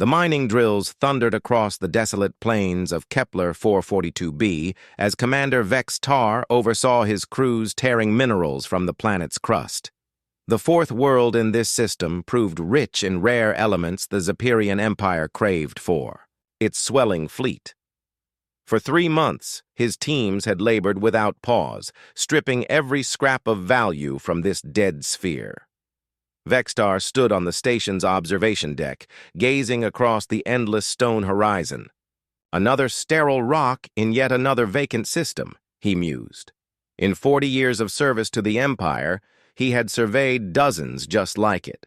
The mining drills thundered across the desolate plains of Kepler 442b as Commander Vex Tar oversaw his crews tearing minerals from the planet's crust. The fourth world in this system proved rich in rare elements the Zepyrian Empire craved for, its swelling fleet. For 3 months, his teams had labored without pause, stripping every scrap of value from this dead sphere. Vextar stood on the station's observation deck, gazing across the endless stone horizon. Another sterile rock in yet another vacant system, he mused. In 40 years of service to the Empire, he had surveyed dozens just like it.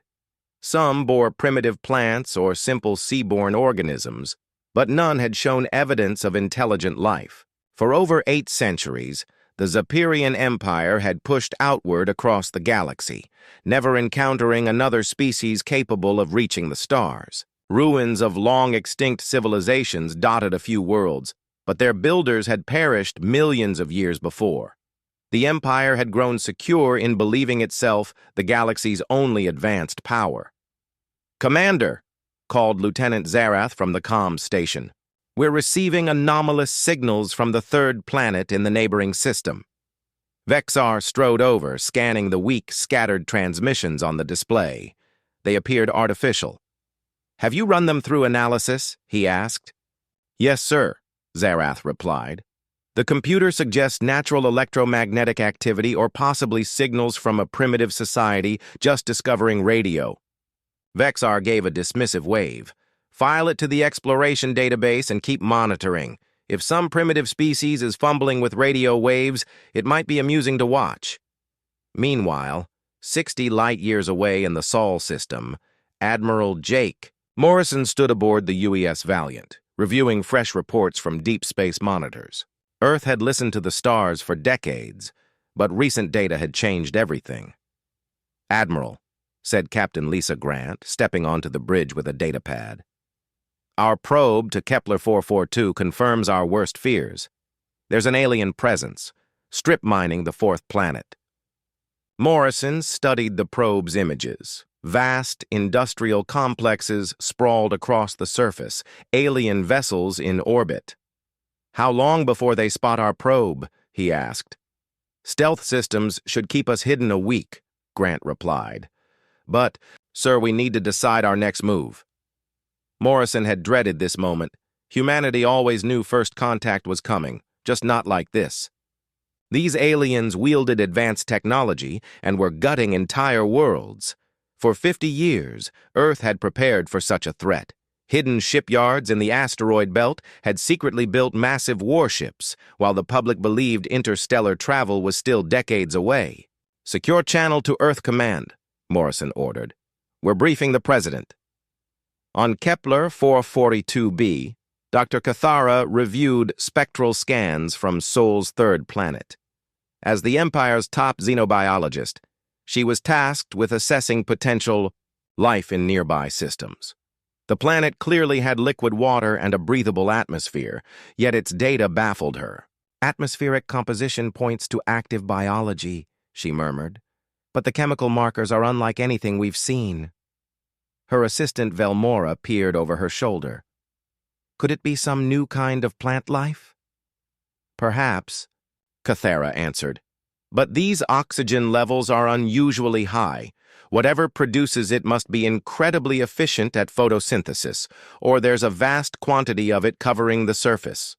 Some bore primitive plants or simple seaborne organisms, but none had shown evidence of intelligent life. For over 8 centuries, the Zepyrian Empire had pushed outward across the galaxy, never encountering another species capable of reaching the stars. Ruins of long-extinct civilizations dotted a few worlds, but their builders had perished millions of years before. The Empire had grown secure in believing itself the galaxy's only advanced power. "Commander," called Lieutenant Zarath from the comms station, "we're receiving anomalous signals from the third planet in the neighboring system." Vexar strode over, scanning the weak, scattered transmissions on the display. They appeared artificial. "Have you run them through analysis?" he asked. "Yes, sir," Zarath replied. "The computer suggests natural electromagnetic activity or possibly signals from a primitive society just discovering radio." Vexar gave a dismissive wave. "File it to the exploration database and keep monitoring. If some primitive species is fumbling with radio waves, it might be amusing to watch." Meanwhile, 60 light-years away in the Sol system, Admiral Jake Morrison stood aboard the UES Valiant, reviewing fresh reports from deep space monitors. Earth had listened to the stars for decades, but recent data had changed everything. "Admiral," said Captain Lisa Grant, stepping onto the bridge with a datapad, "our probe to Kepler 442 confirms our worst fears. There's an alien presence, strip mining the fourth planet." Morrison studied the probe's images. Vast industrial complexes sprawled across the surface, alien vessels in orbit. "How long before they spot our probe?" he asked. "Stealth systems should keep us hidden a week," Grant replied. "But, sir, we need to decide our next move." Morrison had dreaded this moment. Humanity always knew first contact was coming, just not like this. These aliens wielded advanced technology and were gutting entire worlds. For 50 years, Earth had prepared for such a threat. Hidden shipyards in the asteroid belt had secretly built massive warships, while the public believed interstellar travel was still decades away. "Secure channel to Earth Command," Morrison ordered. "We're briefing the President." On Kepler 442b, Dr. Cathara reviewed spectral scans from Sol's third planet. As the Empire's top xenobiologist, she was tasked with assessing potential life in nearby systems. The planet clearly had liquid water and a breathable atmosphere, yet its data baffled her. "Atmospheric composition points to active biology," she murmured. "But the chemical markers are unlike anything we've seen." Her assistant Velmora peered over her shoulder. "Could it be some new kind of plant life?" "Perhaps," Cathara answered. "But these oxygen levels are unusually high. Whatever produces it must be incredibly efficient at photosynthesis, or there's a vast quantity of it covering the surface."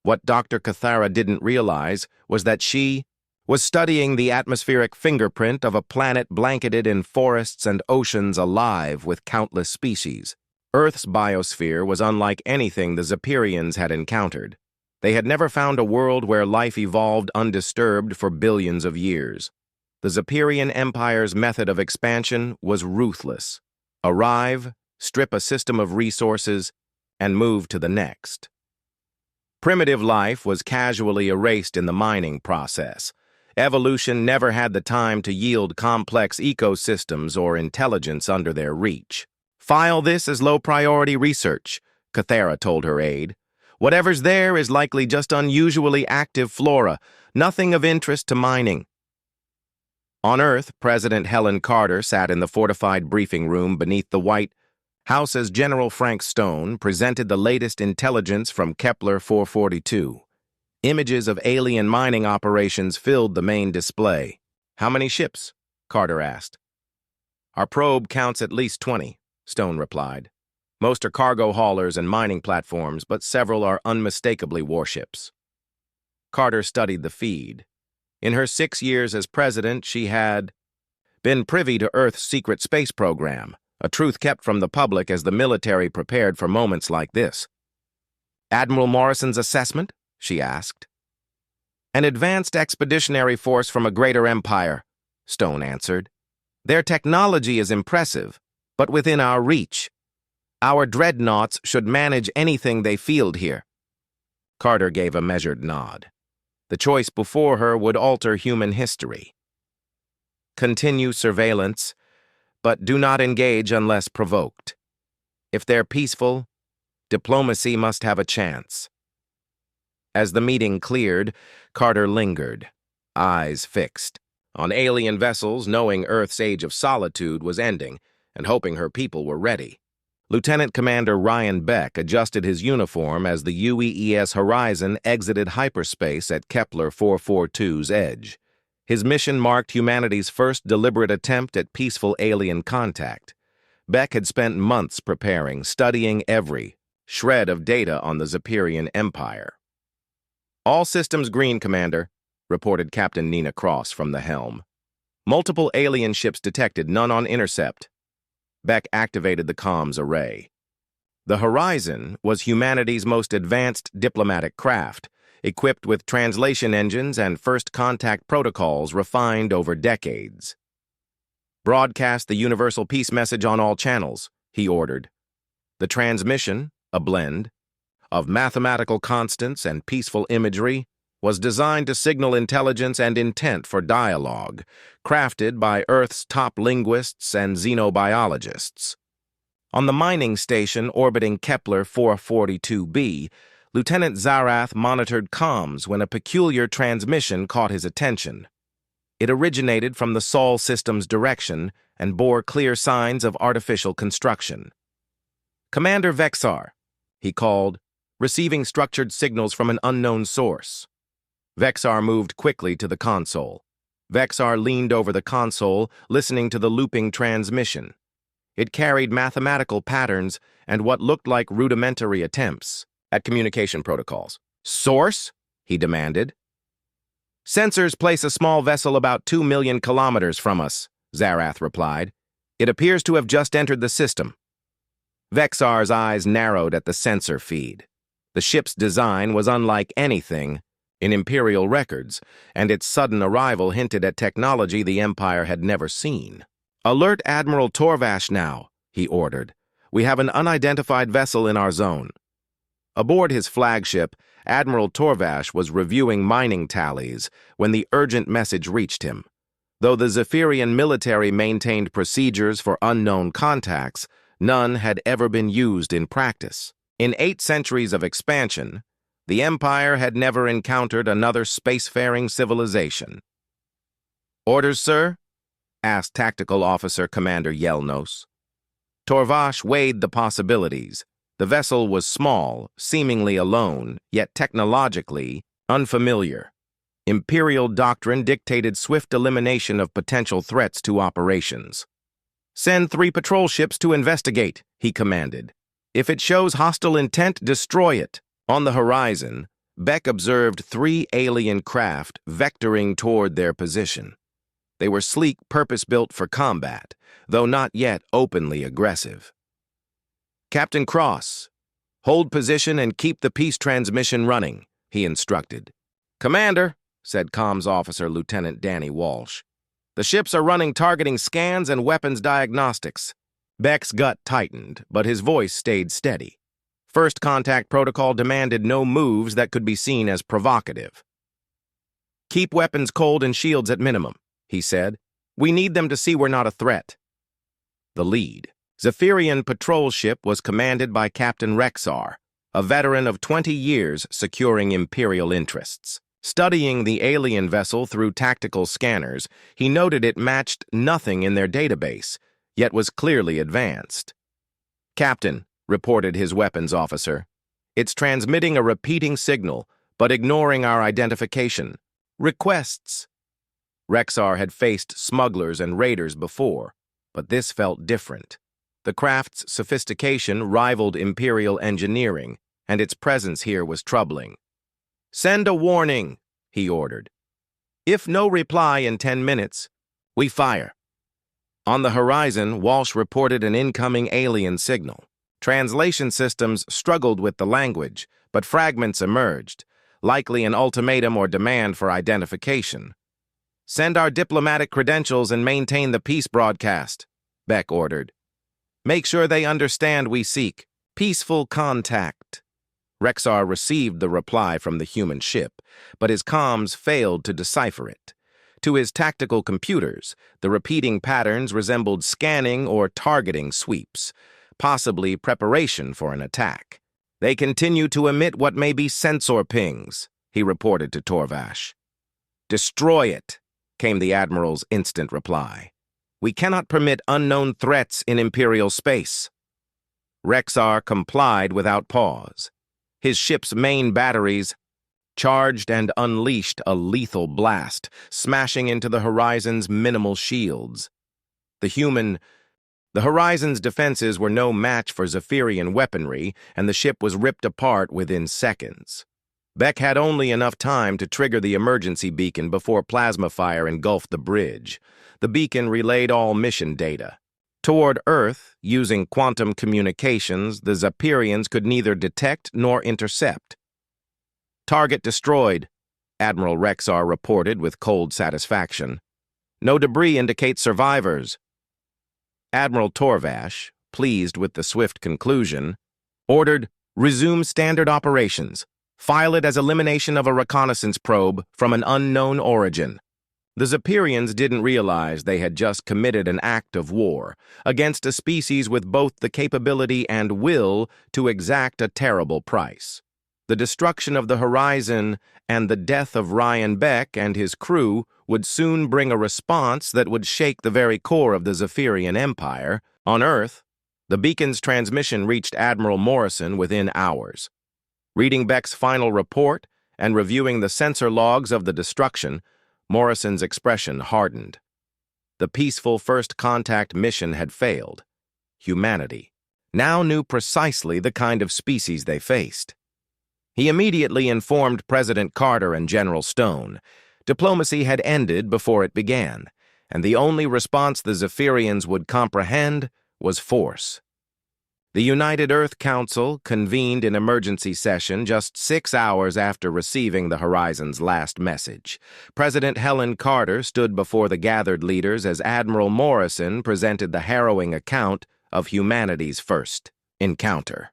What Dr. Cathara didn't realize was that she was studying the atmospheric fingerprint of a planet blanketed in forests and oceans alive with countless species. Earth's biosphere was unlike anything the Zepyrians had encountered. They had never found a world where life evolved undisturbed for billions of years. The Zepyrian Empire's method of expansion was ruthless. Arrive, strip a system of resources, and move to the next. Primitive life was casually erased in the mining process. Evolution never had the time to yield complex ecosystems or intelligence under their reach. "File this as low-priority research," Cathara told her aide. "Whatever's there is likely just unusually active flora, nothing of interest to mining." On Earth, President Helen Carter sat in the fortified briefing room beneath the white, House as General Frank Stone presented the latest intelligence from Kepler 442. Images of alien mining operations filled the main display. "How many ships?" Carter asked. "Our probe counts at least 20, Stone replied. "Most are cargo haulers and mining platforms, but several are unmistakably warships." Carter studied the feed. In her 6 years as president, she had been privy to Earth's secret space program, a truth kept from the public as the military prepared for moments like this. "Admiral Morrison's assessment?" she asked. "An advanced expeditionary force from a greater empire," Stone answered. "Their technology is impressive, but within our reach. Our Dreadnoughts should manage anything they field here." Carter gave a measured nod. The choice before her would alter human history. Continue surveillance, but do not engage unless provoked. If they're peaceful, diplomacy must have a chance. As the meeting cleared, Carter lingered, eyes fixed on alien vessels, knowing Earth's age of solitude was ending and hoping her people were ready. Lieutenant Commander Ryan Beck adjusted his uniform as the UEES Horizon exited hyperspace at Kepler 442's edge. His mission marked humanity's first deliberate attempt at peaceful alien contact. Beck had spent months preparing, studying every shred of data on the Zephyrian Empire. "All systems green, Commander," reported Captain Nina Cross from the helm. "Multiple alien ships detected, none on intercept." Beck activated the comms array. The Horizon was humanity's most advanced diplomatic craft, equipped with translation engines and first contact protocols refined over decades. "Broadcast the universal peace message on all channels," he ordered. The transmission, a blend of mathematical constants and peaceful imagery, was designed to signal intelligence and intent for dialogue, crafted by Earth's top linguists and xenobiologists. On the mining station orbiting Kepler 442b, Lieutenant Zarath monitored comms when a peculiar transmission caught his attention. It originated from the Sol system's direction and bore clear signs of artificial construction. "Commander Vexar," he called, receiving structured signals from an unknown source. Vexar moved quickly to the console. Vexar leaned over the console, listening to the looping transmission. It carried mathematical patterns and what looked like rudimentary attempts at communication protocols. "Source?" he demanded. "Sensors place a small vessel about 2 million kilometers from us," Zarath replied. "It appears to have just entered the system." Vexar's eyes narrowed at the sensor feed. The ship's design was unlike anything in Imperial records, and its sudden arrival hinted at technology the Empire had never seen. "Alert Admiral Torvash now," he ordered. "We have an unidentified vessel in our zone." Aboard his flagship, Admiral Torvash was reviewing mining tallies when the urgent message reached him. Though the Zephyrian military maintained procedures for unknown contacts, none had ever been used in practice. In 8 centuries of expansion, the Empire had never encountered another spacefaring civilization. "Orders, sir?" asked Tactical Officer Commander Yelnos. Torvash weighed the possibilities. The vessel was small, seemingly alone, yet technologically unfamiliar. Imperial doctrine dictated swift elimination of potential threats to operations. "Send 3 patrol ships to investigate," he commanded. "If it shows hostile intent, destroy it." On the horizon, Beck observed 3 alien craft vectoring toward their position. They were sleek, purpose-built for combat, though not yet openly aggressive. "Captain Cross, hold position and keep the peace transmission running," he instructed. "Commander," said Comms Officer Lieutenant Danny Walsh, "the ships are running targeting scans and weapons diagnostics." Beck's gut tightened, but his voice stayed steady. First contact protocol demanded no moves that could be seen as provocative. "Keep weapons cold and shields at minimum," he said. "We need them to see we're not a threat." The lead, Zephyrian patrol ship, was commanded by Captain Rexar, a veteran of 20 years securing Imperial interests. Studying the alien vessel through tactical scanners, he noted it matched nothing in their database, yet was clearly advanced. "Captain," reported his weapons officer. "It's transmitting a repeating signal, but ignoring our identification. Requests." Rexar had faced smugglers and raiders before, but this felt different. The craft's sophistication rivaled Imperial engineering, and its presence here was troubling. "Send a warning," he ordered. "If no reply in 10 minutes, we fire." On the horizon, Walsh reported an incoming alien signal. Translation systems struggled with the language, but fragments emerged, likely an ultimatum or demand for identification. "Send our diplomatic credentials and maintain the peace broadcast," Beck ordered. "Make sure they understand we seek peaceful contact." Rexar received the reply from the human ship, but his comms failed to decipher it. To his tactical computers, the repeating patterns resembled scanning or targeting sweeps, possibly preparation for an attack. "They continue to emit what may be sensor pings," he reported to Torvash. "Destroy it," came the Admiral's instant reply. "We cannot permit unknown threats in Imperial space." Rexar complied without pause. His ship's main batteries charged and unleashed a lethal blast, smashing into the Horizon's minimal shields. The Horizon's defenses were no match for Zephyrian weaponry, and the ship was ripped apart within seconds. Beck had only enough time to trigger the emergency beacon before plasma fire engulfed the bridge. The beacon relayed all mission data. Toward Earth, using quantum communications, the Zephyrians could neither detect nor intercept. "Target destroyed," Admiral Rexar reported with cold satisfaction. "No debris indicates survivors." Admiral Torvash, pleased with the swift conclusion, ordered, "Resume standard operations. File it as elimination of a reconnaissance probe from an unknown origin." The Zephyrians didn't realize they had just committed an act of war against a species with both the capability and will to exact a terrible price. The destruction of the Horizon and the death of Ryan Beck and his crew would soon bring a response that would shake the very core of the Zephyrian Empire. On Earth, the beacon's transmission reached Admiral Morrison within hours. Reading Beck's final report and reviewing the sensor logs of the destruction, Morrison's expression hardened. The peaceful first contact mission had failed. Humanity now knew precisely the kind of species they faced. He immediately informed President Carter and General Stone. Diplomacy had ended before it began, and the only response the Zephyrians would comprehend was force. The United Earth Council convened in emergency session just 6 hours after receiving the Horizon's last message. President Helen Carter stood before the gathered leaders as Admiral Morrison presented the harrowing account of humanity's first encounter.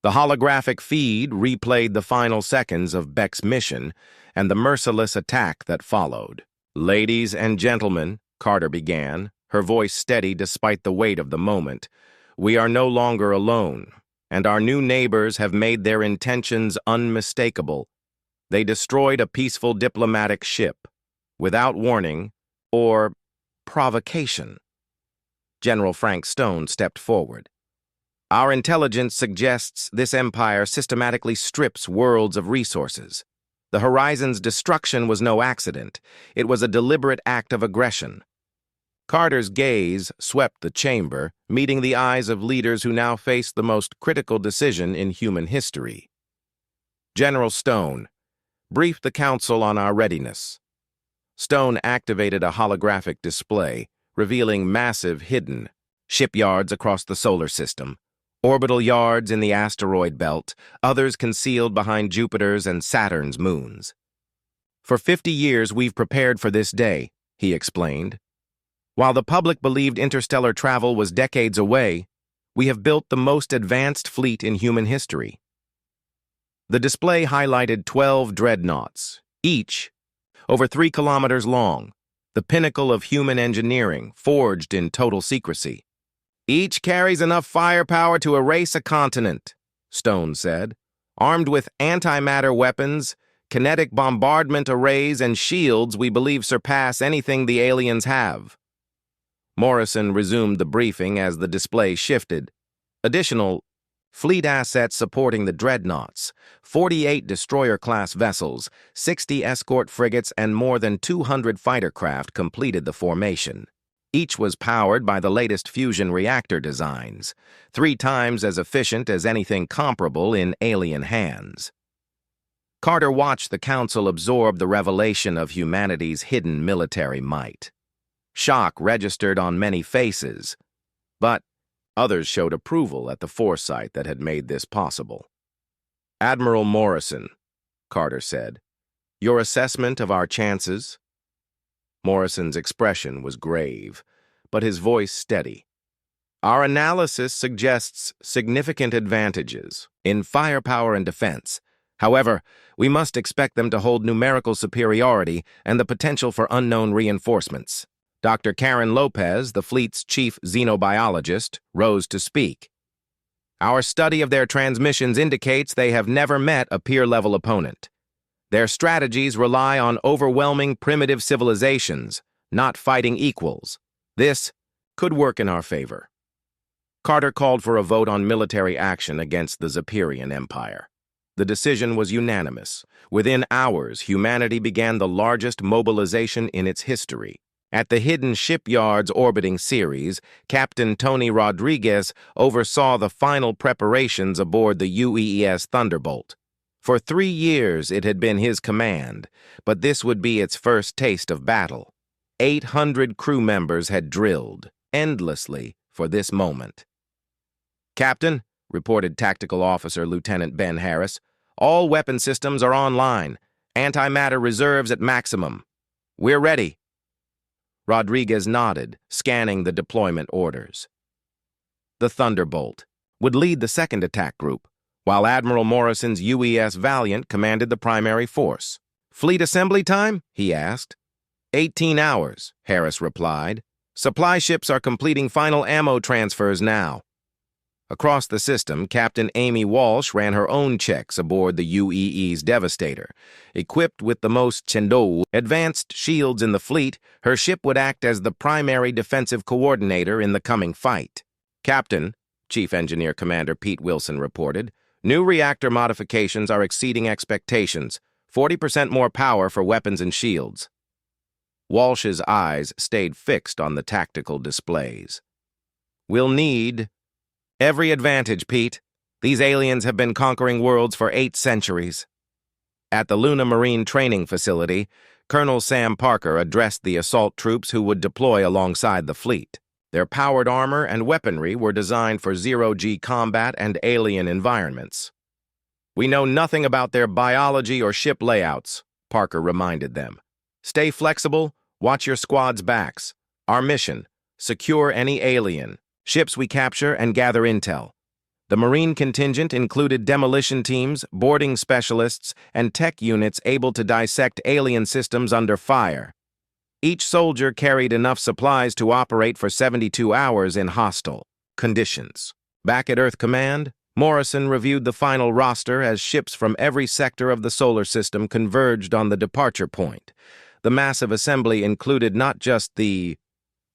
The holographic feed replayed the final seconds of Beck's mission and the merciless attack that followed. "Ladies and gentlemen," Carter began, her voice steady despite the weight of the moment, "we are no longer alone, and our new neighbors have made their intentions unmistakable. They destroyed a peaceful diplomatic ship, without warning or provocation." General Frank Stone stepped forward. "Our intelligence suggests this empire systematically strips worlds of resources. The Horizon's destruction was no accident. It was a deliberate act of aggression." Carter's gaze swept the chamber, meeting the eyes of leaders who now faced the most critical decision in human history. "General Stone, brief the Council on our readiness." Stone activated a holographic display, revealing massive hidden shipyards across the solar system, orbital yards in the asteroid belt, others concealed behind Jupiter's and Saturn's moons. "For 50 years we've prepared for this day," he explained. "While the public believed interstellar travel was decades away, we have built the most advanced fleet in human history." The display highlighted 12 Dreadnoughts, each over 3 kilometers long, the pinnacle of human engineering, forged in total secrecy. "Each carries enough firepower to erase a continent," Stone said. "Armed with antimatter weapons, kinetic bombardment arrays, and shields we believe surpass anything the aliens have." Morrison resumed the briefing as the display shifted. Additional fleet assets supporting the Dreadnoughts, 48 destroyer-class vessels, 60 escort frigates, and more than 200 fighter craft completed the formation. Each was powered by the latest fusion reactor designs, 3 times as efficient as anything comparable in alien hands. Carter watched the Council absorb the revelation of humanity's hidden military might. Shock registered on many faces, but others showed approval at the foresight that had made this possible. "Admiral Morrison," Carter said, "your assessment of our chances?" Morrison's expression was grave, but his voice steady. "Our analysis suggests significant advantages in firepower and defense. However, we must expect them to hold numerical superiority and the potential for unknown reinforcements." Dr. Karen Lopez, the fleet's chief xenobiologist, rose to speak. "Our study of their transmissions indicates they have never met a peer-level opponent. Their strategies rely on overwhelming primitive civilizations, not fighting equals. This could work in our favor." Carter called for a vote on military action against the Zephyrian Empire. The decision was unanimous. Within hours, humanity began the largest mobilization in its history. At the hidden shipyards orbiting Ceres, Captain Tony Rodriguez oversaw the final preparations aboard the UES Thunderbolt. For 3 years it had been his command, but this would be its first taste of battle. 800 crew members had drilled, endlessly, for this moment. "Captain," reported Tactical Officer Lieutenant Ben Harris, "all weapon systems are online. Antimatter reserves at maximum. We're ready." Rodriguez nodded, scanning the deployment orders. The Thunderbolt would lead the second attack group, while Admiral Morrison's UES Valiant commanded the primary force. "Fleet assembly time?" he asked. 18 hours, Harris replied. "Supply ships are completing final ammo transfers now." Across the system, Captain Amy Walsh ran her own checks aboard the UEE's Devastator. Equipped with the most advanced shields in the fleet, her ship would act as the primary defensive coordinator in the coming fight. "Captain," Chief Engineer Commander Pete Wilson reported, "new reactor modifications are exceeding expectations. 40% more power for weapons and shields." Walsh's eyes stayed fixed on the tactical displays. "We'll need every advantage, Pete. These aliens have been conquering worlds for 8 centuries. At the Luna Marine Training Facility, Colonel Sam Parker addressed the assault troops who would deploy alongside the fleet. Their powered armor and weaponry were designed for zero-G combat and alien environments. "We know nothing about their biology or ship layouts," Parker reminded them. "Stay flexible, watch your squad's backs. Our mission, secure any alien ships we capture, and gather intel." The Marine contingent included demolition teams, boarding specialists, and tech units able to dissect alien systems under fire. Each soldier carried enough supplies to operate for 72 hours in hostile conditions. Back at Earth Command, Morrison reviewed the final roster as ships from every sector of the solar system converged on the departure point. The massive assembly included not just the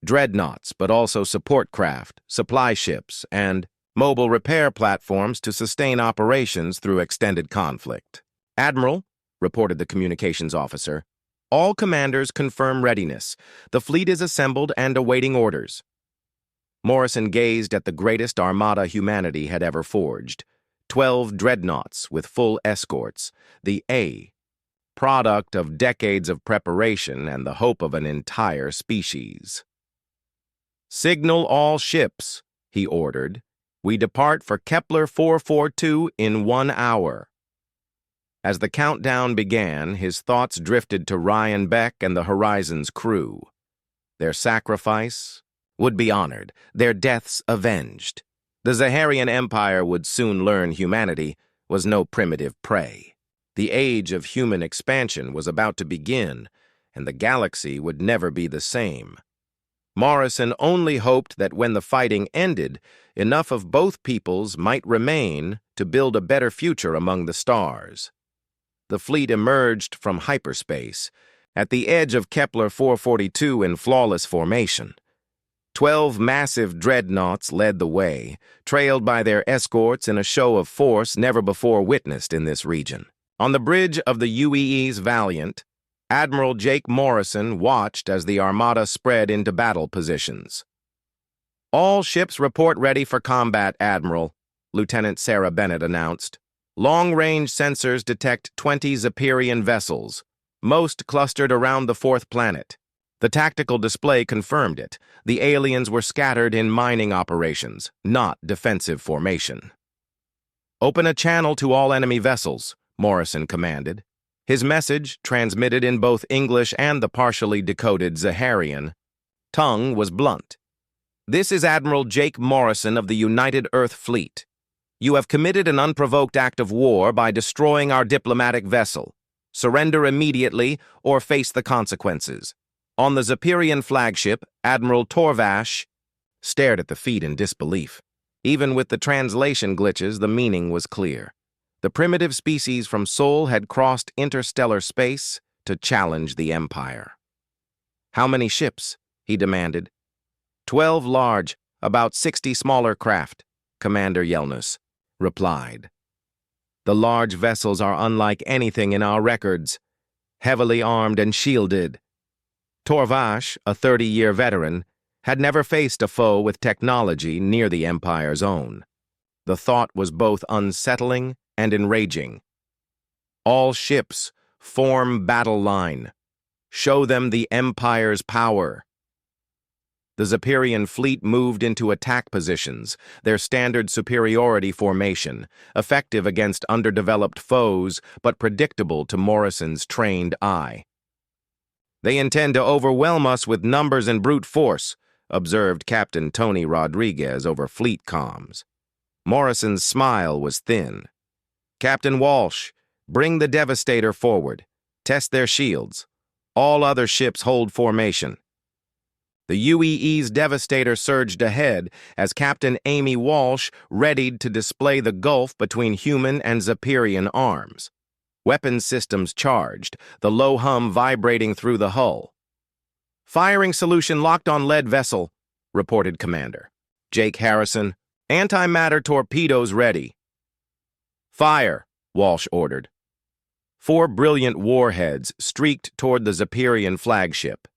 Dreadnoughts, but also support craft, supply ships, and mobile repair platforms to sustain operations through extended conflict. "Admiral," reported the communications officer, "all commanders confirm readiness. The fleet is assembled and awaiting orders." Morrison gazed at the greatest armada humanity had ever forged. 12 Dreadnoughts with full escorts, the A, product of decades of preparation and the hope of an entire species. "Signal all ships," he ordered. "We depart for Kepler 442 in 1 hour." As the countdown began, his thoughts drifted to Ryan Beck and the Horizon's crew. Their sacrifice would be honored, their deaths avenged. The Zaharian Empire would soon learn humanity was no primitive prey. The age of human expansion was about to begin, and the galaxy would never be the same. Morrison only hoped that when the fighting ended, enough of both peoples might remain to build a better future among the stars. The fleet emerged from hyperspace, at the edge of Kepler 442 in flawless formation. 12 massive dreadnoughts led the way, trailed by their escorts in a show of force never before witnessed in this region. On the bridge of the UEE's Valiant, Admiral Jake Morrison watched as the armada spread into battle positions. "All ships report ready for combat, Admiral," Lieutenant Sarah Bennett announced. "Long-range sensors detect 20 Zephyrian vessels, most clustered around the fourth planet." The tactical display confirmed it. The aliens were scattered in mining operations, not defensive formation. "Open a channel to all enemy vessels," Morrison commanded. His message, transmitted in both English and the partially decoded Zaharian, tongue was blunt. "This is Admiral Jake Morrison of the United Earth Fleet. You have committed an unprovoked act of war by destroying our diplomatic vessel. Surrender immediately or face the consequences." On the Zephyrian flagship, Admiral Torvash stared at the feat in disbelief. Even with the translation glitches, the meaning was clear. The primitive species from Sol had crossed interstellar space to challenge the Empire. "How many ships?" he demanded. 12 large, about 60 smaller craft," Commander Yelnus replied. "The large vessels are unlike anything in our records, heavily armed and shielded." Torvash, a 30-year veteran, had never faced a foe with technology near the Empire's own. The thought was both unsettling and enraging. "All ships, form battle line. Show them the Empire's power." The Zephyrian fleet moved into attack positions, their standard superiority formation, effective against underdeveloped foes, but predictable to Morrison's trained eye. "They intend to overwhelm us with numbers and brute force," observed Captain Tony Rodriguez over fleet comms. Morrison's smile was thin. "Captain Walsh, bring the Devastator forward. Test their shields. All other ships hold formation." The UEE's Devastator surged ahead as Captain Amy Walsh readied to display the gulf between human and Zephyrian arms. Weapons systems charged, the low hum vibrating through the hull. "Firing solution locked on lead vessel," reported Commander Jake Harrison. "Antimatter torpedoes ready." "Fire," Walsh ordered. 4 brilliant warheads streaked toward the Zephyrian flagship.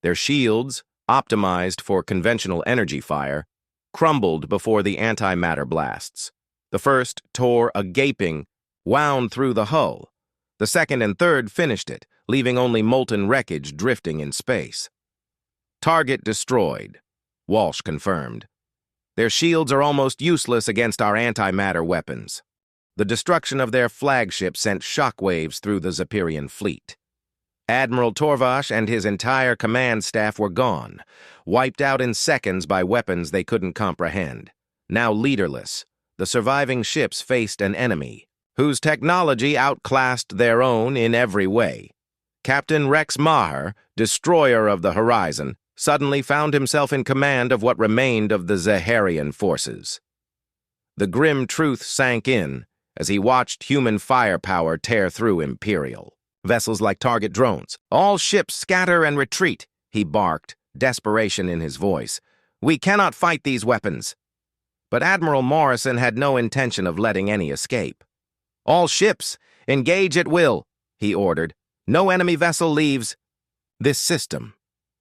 Their shields, optimized for conventional energy fire, crumbled before the antimatter blasts. The first tore a gaping, wound through the hull. The second and third finished it, leaving only molten wreckage drifting in space. "Target destroyed," Walsh confirmed. "Their shields are almost useless against our antimatter weapons." The destruction of their flagship sent shockwaves through the Zephyrian fleet. Admiral Torvash and his entire command staff were gone, wiped out in seconds by weapons they couldn't comprehend. Now leaderless, the surviving ships faced an enemy whose technology outclassed their own in every way. Captain Rex Maher, destroyer of the horizon, suddenly found himself in command of what remained of the Zaharian forces. The grim truth sank in as he watched human firepower tear through Imperial. Vessels like target drones. "All ships scatter and retreat," he barked, desperation in his voice. "We cannot fight these weapons." But Admiral Morrison had no intention of letting any escape. "All ships, engage at will," he ordered. "No enemy vessel leaves this system."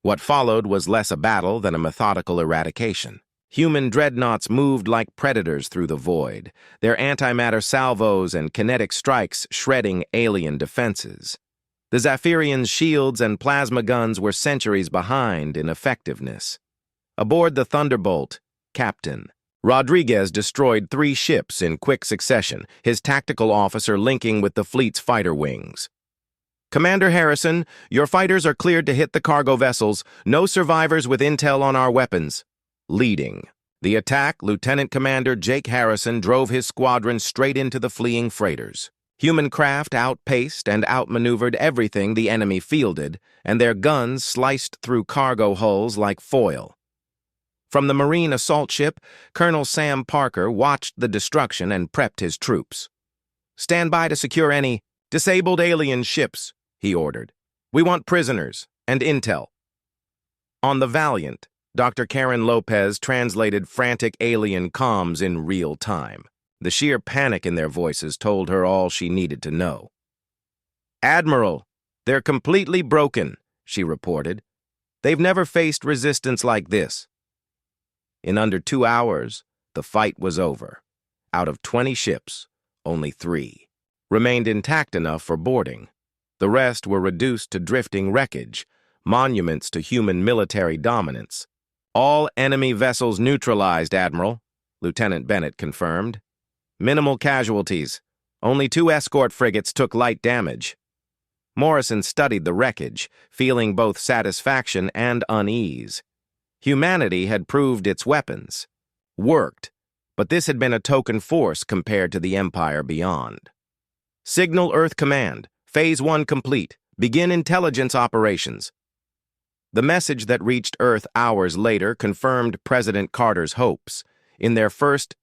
What followed was less a battle than a methodical eradication. Human dreadnoughts moved like predators through the void, their antimatter salvos and kinetic strikes shredding alien defenses. The Zephyrians' shields and plasma guns were centuries behind in effectiveness. Aboard the Thunderbolt, Captain Rodriguez destroyed 3 ships in quick succession, his tactical officer linking with the fleet's fighter wings. "Commander Harrison, your fighters are cleared to hit the cargo vessels. No survivors with intel on our weapons." Leading the attack, Lieutenant Commander Jake Harrison drove his squadron straight into the fleeing freighters. Human craft outpaced and outmaneuvered everything the enemy fielded, and their guns sliced through cargo hulls like foil. From the Marine assault ship, Colonel Sam Parker watched the destruction and prepped his troops. "Stand by to secure any disabled alien ships," he ordered. "We want prisoners and intel." On the Valiant, Dr. Karen Lopez translated frantic alien comms in real time. The sheer panic in their voices told her all she needed to know. "Admiral, they're completely broken," she reported. "They've never faced resistance like this." In under 2 hours, the fight was over. Out of 20 ships, only 3 remained intact enough for boarding. The rest were reduced to drifting wreckage, monuments to human military dominance. "All enemy vessels neutralized, Admiral," Lieutenant Bennett confirmed. "Minimal casualties. Only 2 escort frigates took light damage." Morrison studied the wreckage, feeling both satisfaction and unease. Humanity had proved its weapons. Worked, but this had been a token force compared to the Empire beyond. "Signal Earth Command. Phase 1 complete. Begin intelligence operations." The message that reached Earth hours later confirmed President Carter's hopes. In their first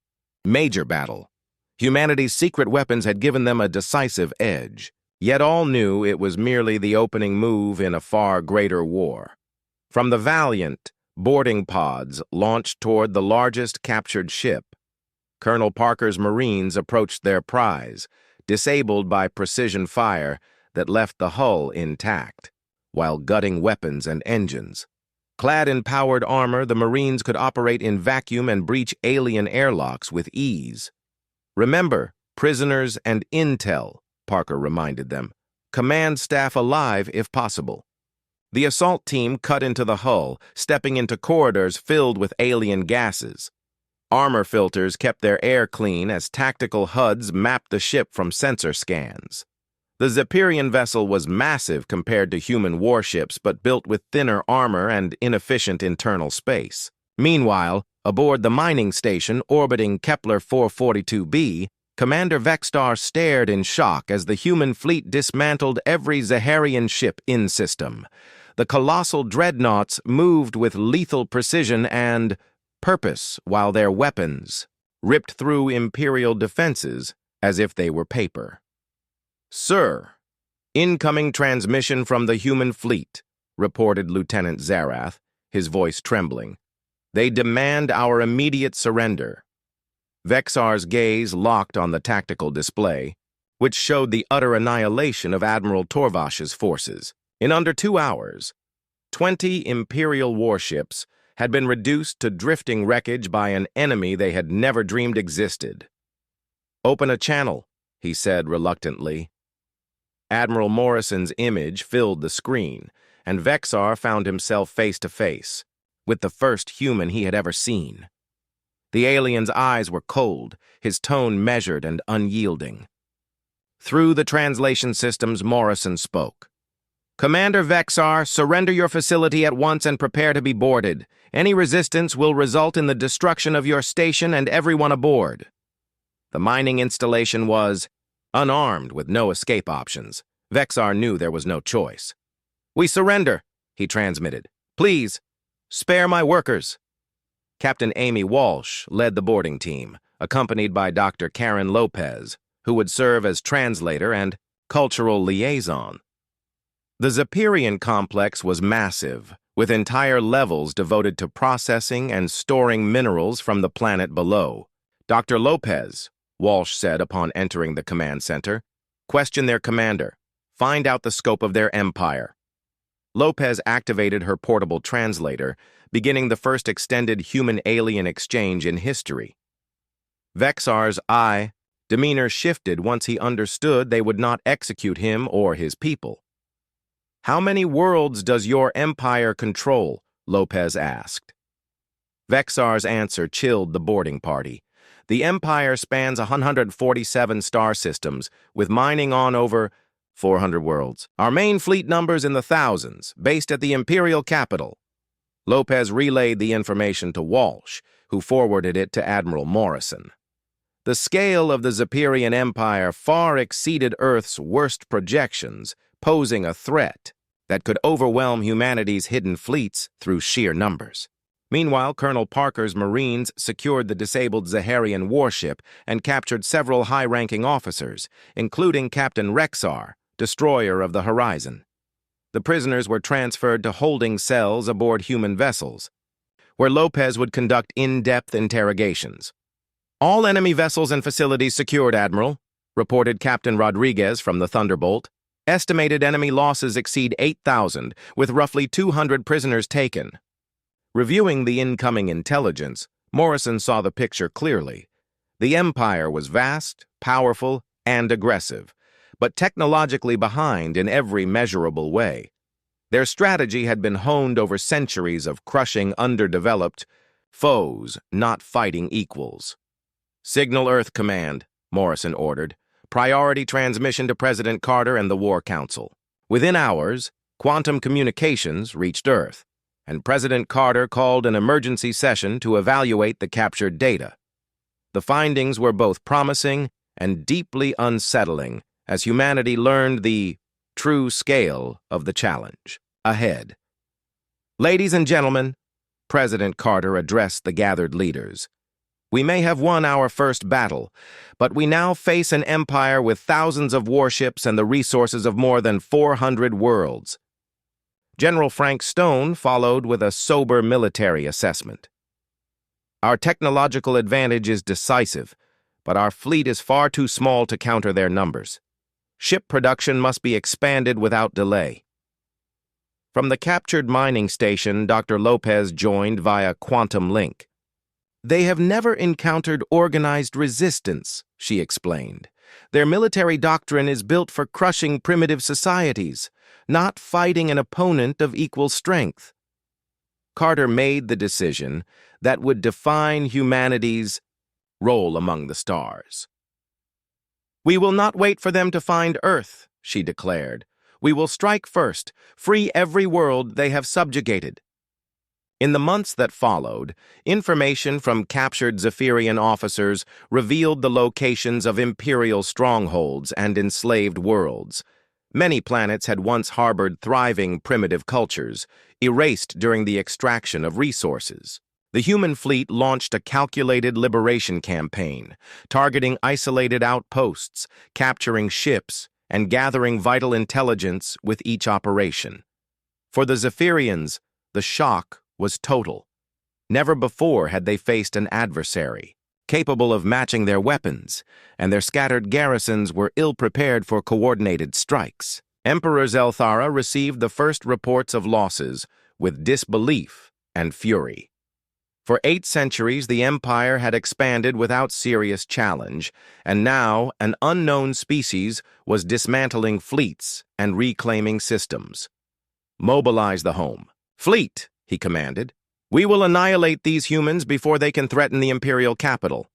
major battle, humanity's secret weapons had given them a decisive edge. Yet all knew it was merely the opening move in a far greater war. From the Valiant, boarding pods launched toward the largest captured ship. Colonel Parker's Marines approached their prize, disabled by precision fire that left the hull intact, while gutting weapons and engines. Clad in powered armor, the Marines could operate in vacuum and breach alien airlocks with ease. "Remember, prisoners and intel," Parker reminded them. "Command staff alive if possible." The assault team cut into the hull, stepping into corridors filled with alien gases. Armor filters kept their air clean as tactical HUDs mapped the ship from sensor scans. The Zephyrian vessel was massive compared to human warships, but built with thinner armor and inefficient internal space. Meanwhile, aboard the mining station orbiting Kepler 442b, Commander Vextar stared in shock as the human fleet dismantled every Zaharian ship in system. The colossal Dreadnoughts moved with lethal precision and purpose, while their weapons ripped through Imperial defenses as if they were paper. "Sir, incoming transmission from the human fleet," reported Lieutenant Zarath, his voice trembling. "They demand our immediate surrender." Vexar's gaze locked on the tactical display, which showed the utter annihilation of Admiral Torvash's forces. In under 2 hours, 20 Imperial warships had been reduced to drifting wreckage by an enemy they had never dreamed existed. "Open a channel," he said reluctantly. Admiral Morrison's image filled the screen, and Vexar found himself face to face with the first human he had ever seen. The alien's eyes were cold, his tone measured and unyielding. Through the translation systems, Morrison spoke. "Commander Vexar, surrender your facility at once and prepare to be boarded. Any resistance will result in the destruction of your station and everyone aboard." The mining installation was unarmed with no escape options. Vexar knew there was no choice. "We surrender," he transmitted. "Please, spare my workers." Captain Amy Walsh led the boarding team, accompanied by Dr. Karen Lopez, who would serve as translator and cultural liaison. The Zephyrian complex was massive, with entire levels devoted to processing and storing minerals from the planet below. "Dr. Lopez," Walsh said upon entering the command center, "question their commander. Find out the scope of their empire." Lopez activated her portable translator, beginning the first extended human-alien exchange in history. Vexar's demeanor shifted once he understood they would not execute him or his people. "How many worlds does your empire control?" Lopez asked. Vexar's answer chilled the boarding party. "The empire spans 147 star systems, with mining on over 400 worlds. Our main fleet numbers in the thousands, based at the imperial capital." Lopez relayed the information to Walsh, who forwarded it to Admiral Morrison. The scale of the Zephyrian Empire far exceeded Earth's worst projections, posing a threat that could overwhelm humanity's hidden fleets through sheer numbers. Meanwhile, Colonel Parker's Marines secured the disabled Zaharian warship and captured several high-ranking officers, including Captain Rexar, destroyer of the Horizon. The prisoners were transferred to holding cells aboard human vessels. where Lopez would conduct in-depth interrogations. "All enemy vessels and facilities secured, Admiral," reported Captain Rodriguez from the Thunderbolt. "Estimated enemy losses exceed 8,000, with roughly 200 prisoners taken." Reviewing the incoming intelligence, Morrison saw the picture clearly. The Empire was vast, powerful, and aggressive, but technologically behind in every measurable way. Their strategy had been honed over centuries of crushing underdeveloped foes, not fighting equals. "Signal Earth Command," Morrison ordered. "Priority transmission to President Carter and the War Council." Within hours, quantum communications reached Earth, and President Carter called an emergency session to evaluate the captured data. The findings were both promising and deeply unsettling as humanity learned the true scale of the challenge ahead. "Ladies and gentlemen," President Carter addressed the gathered leaders, "we may have won our first battle, but we now face an empire with thousands of warships and the resources of more than 400 worlds." General Frank Stone followed with a sober military assessment. "Our technological advantage is decisive, but our fleet is far too small to counter their numbers. Ship production must be expanded without delay." From the captured mining station, Dr. Lopez joined via quantum link. "They have never encountered organized resistance," she explained. "Their military doctrine is built for crushing primitive societies, not fighting an opponent of equal strength." Carter made the decision that would define humanity's role among the stars. "We will not wait for them to find Earth," she declared. "We will strike first, free every world they have subjugated." In the months that followed, information from captured Zephyrian officers revealed the locations of Imperial strongholds and enslaved worlds. Many planets had once harbored thriving primitive cultures, erased during the extraction of resources. The human fleet launched a calculated liberation campaign, targeting isolated outposts, capturing ships, and gathering vital intelligence with each operation. For the Zephyrians, the shock was total. Never before had they faced an adversary capable of matching their weapons, and their scattered garrisons were ill-prepared for coordinated strikes. Emperor Zelthara received the first reports of losses with disbelief and fury. For 8 centuries, the Empire had expanded without serious challenge, and now an unknown species was dismantling fleets and reclaiming systems. "Mobilize the home. Fleet," he commanded. "We will annihilate these humans before they can threaten the Imperial capital."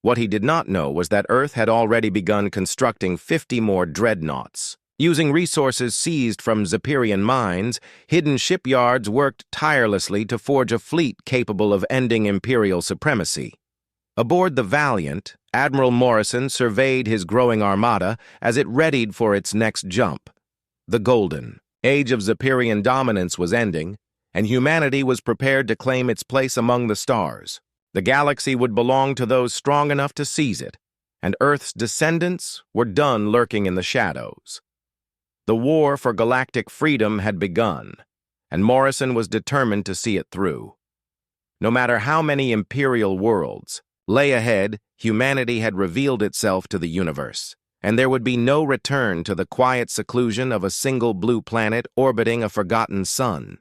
What he did not know was that Earth had already begun constructing 50 more Dreadnoughts. Using resources seized from Zephyrian mines, hidden shipyards worked tirelessly to forge a fleet capable of ending Imperial supremacy. Aboard the Valiant, Admiral Morrison surveyed his growing armada as it readied for its next jump. The golden age of Zephyrian dominance was ending, and humanity was prepared to claim its place among the stars. The galaxy would belong to those strong enough to seize it, and Earth's descendants were done lurking in the shadows. The war for galactic freedom had begun, and Morrison was determined to see it through. No matter how many Imperial worlds lay ahead, humanity had revealed itself to the universe, and there would be no return to the quiet seclusion of a single blue planet orbiting a forgotten sun.